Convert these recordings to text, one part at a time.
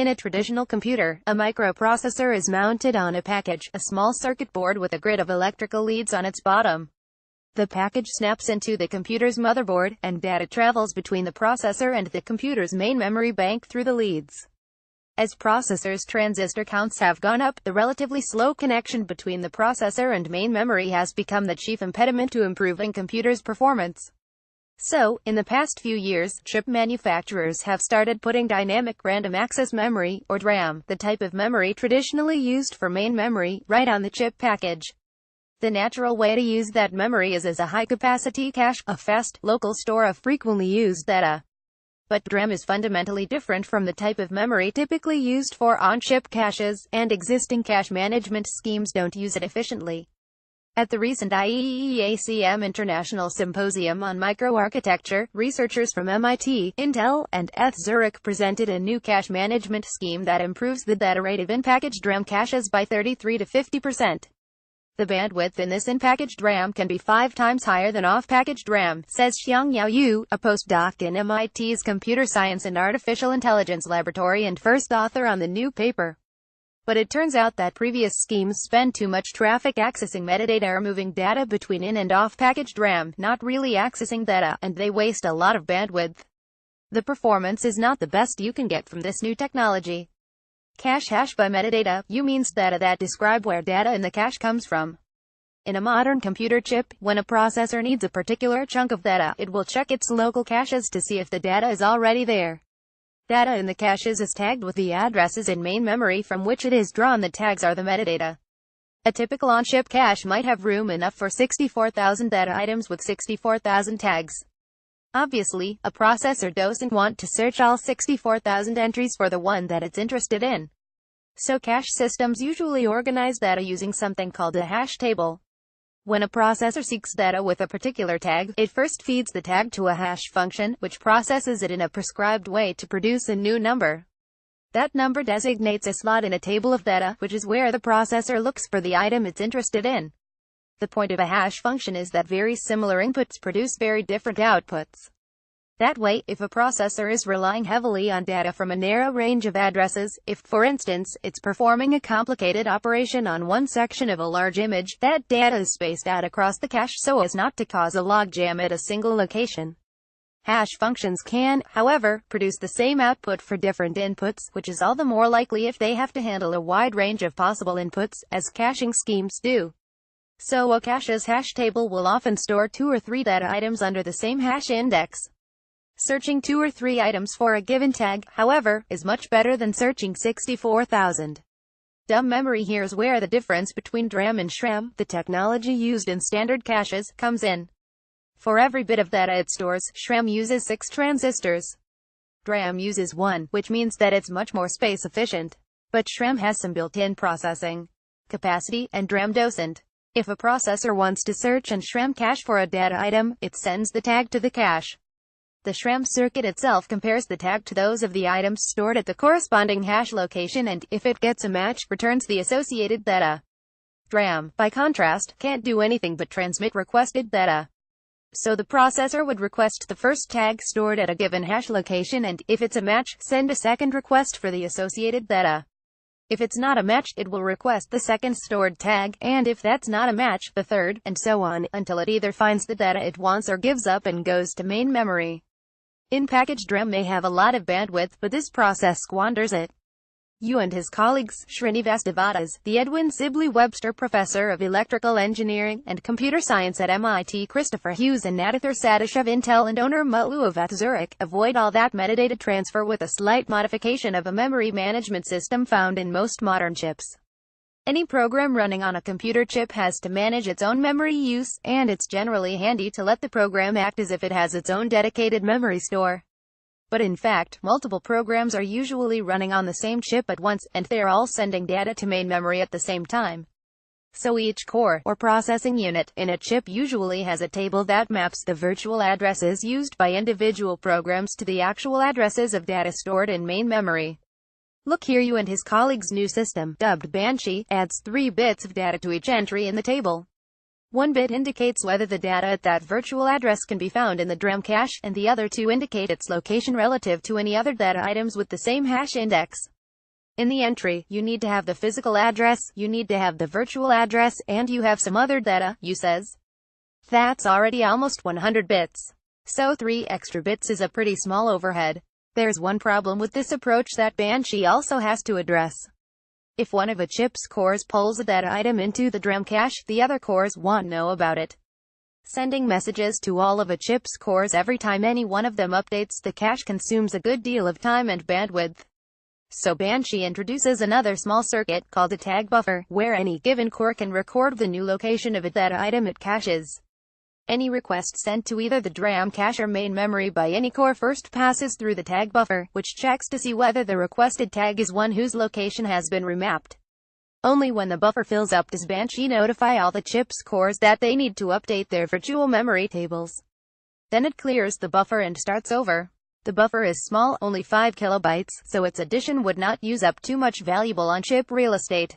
In a traditional computer, a microprocessor is mounted on a package, a small circuit board with a grid of electrical leads on its bottom. The package snaps into the computer's motherboard, and data travels between the processor and the computer's main memory bank through the leads. As processors' transistor counts have gone up, the relatively slow connection between the processor and main memory has become the chief impediment to improving computers' performance. So, in the past few years, chip manufacturers have started putting dynamic random access memory, or DRAM, the type of memory traditionally used for main memory, right on the chip package. The natural way to use that memory is as a high-capacity cache, a fast, local store of frequently used data. But DRAM is fundamentally different from the type of memory typically used for on-chip caches, and existing cache management schemes don't use it efficiently. At the recent IEEE-ACM International Symposium on Microarchitecture, researchers from MIT, Intel, and ETH Zurich presented a new cache management scheme that improves the data rate of in-packaged DRAM caches by 33 to 50%. The bandwidth in this in-packaged RAM can be 5 times higher than off-packaged RAM, says Xiangyao Yu, a postdoc in MIT's Computer Science and Artificial Intelligence Laboratory and first author on the new paper. But it turns out that previous schemes spend too much traffic accessing metadata or moving data between in and off-packaged RAM, not really accessing data, and they waste a lot of bandwidth. The performance is not the best you can get from this new technology. Cache hash by metadata, U means data that describe where data in the cache comes from. In a modern computer chip, when a processor needs a particular chunk of data, it will check its local caches to see if the data is already there. Data in the caches is tagged with the addresses in main memory from which it is drawn. The tags are the metadata. A typical on-chip cache might have room enough for 64,000 data items with 64,000 tags. Obviously, a processor doesn't want to search all 64,000 entries for the one that it's interested in. So cache systems usually organize data using something called a hash table. When a processor seeks data with a particular tag, it first feeds the tag to a hash function, which processes it in a prescribed way to produce a new number. That number designates a slot in a table of data, which is where the processor looks for the item it's interested in. The point of a hash function is that very similar inputs produce very different outputs. That way, if a processor is relying heavily on data from a narrow range of addresses, if, for instance, it's performing a complicated operation on one section of a large image, that data is spaced out across the cache so as not to cause a logjam at a single location. Hash functions can, however, produce the same output for different inputs, which is all the more likely if they have to handle a wide range of possible inputs, as caching schemes do. So a cache's hash table will often store 2 or 3 data items under the same hash index. Searching 2 or 3 items for a given tag, however, is much better than searching 64,000. Dumb memory. Here's where the difference between DRAM and SRAM, the technology used in standard caches, comes in. For every bit of data it stores, SRAM uses 6 transistors. DRAM uses 1, which means that it's much more space efficient. But SRAM has some built-in processing capacity, and DRAM doesn't. If a processor wants to search and SRAM cache for a data item, it sends the tag to the cache. The SRAM circuit itself compares the tag to those of the items stored at the corresponding hash location and, if it gets a match, returns the associated data. DRAM, by contrast, can't do anything but transmit requested data. So the processor would request the first tag stored at a given hash location and, if it's a match, send a second request for the associated data. If it's not a match, it will request the second stored tag, and if that's not a match, the third, and so on, until it either finds the data it wants or gives up and goes to main memory. In-packaged DRAM may have a lot of bandwidth, but this process squanders it. Yu and his colleagues, Srinivas Devadass, the Edwin Sibley Webster Professor of Electrical Engineering and Computer Science at MIT, Christopher Hughes and Nadithar Satish of Intel and Oner Mutlu of ETH Zurich, avoid all that metadata transfer with a slight modification of a memory management system found in most modern chips. Any program running on a computer chip has to manage its own memory use, and it's generally handy to let the program act as if it has its own dedicated memory store. But in fact, multiple programs are usually running on the same chip at once, and they're all sending data to main memory at the same time. So each core, or processing unit, in a chip usually has a table that maps the virtual addresses used by individual programs to the actual addresses of data stored in main memory. Look here. Yu and his colleagues' new system, dubbed Banshee, adds 3 bits of data to each entry in the table. 1 bit indicates whether the data at that virtual address can be found in the DRAM cache, and the other 2 indicate its location relative to any other data items with the same hash index. In the entry, you need to have the physical address, you need to have the virtual address, and you have some other data, you says. That's already almost 100 bits. So 3 extra bits is a pretty small overhead. There's one problem with this approach that Banshee also has to address. If one of a chip's cores pulls that item into the DRAM cache, the other cores won't know about it. Sending messages to all of a chip's cores every time any one of them updates the cache consumes a good deal of time and bandwidth. So Banshee introduces another small circuit, called a tag buffer, where any given core can record the new location of that item it caches. Any request sent to either the DRAM cache or main memory by any core first passes through the tag buffer, which checks to see whether the requested tag is one whose location has been remapped. Only when the buffer fills up does Banshee notify all the chip's cores that they need to update their virtual memory tables. Then it clears the buffer and starts over. The buffer is small, only 5 kilobytes, so its addition would not use up too much valuable on-chip real estate.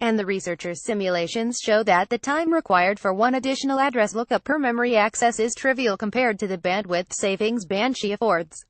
And the researchers' simulations show that the time required for one additional address lookup per memory access is trivial compared to the bandwidth savings Banshee affords.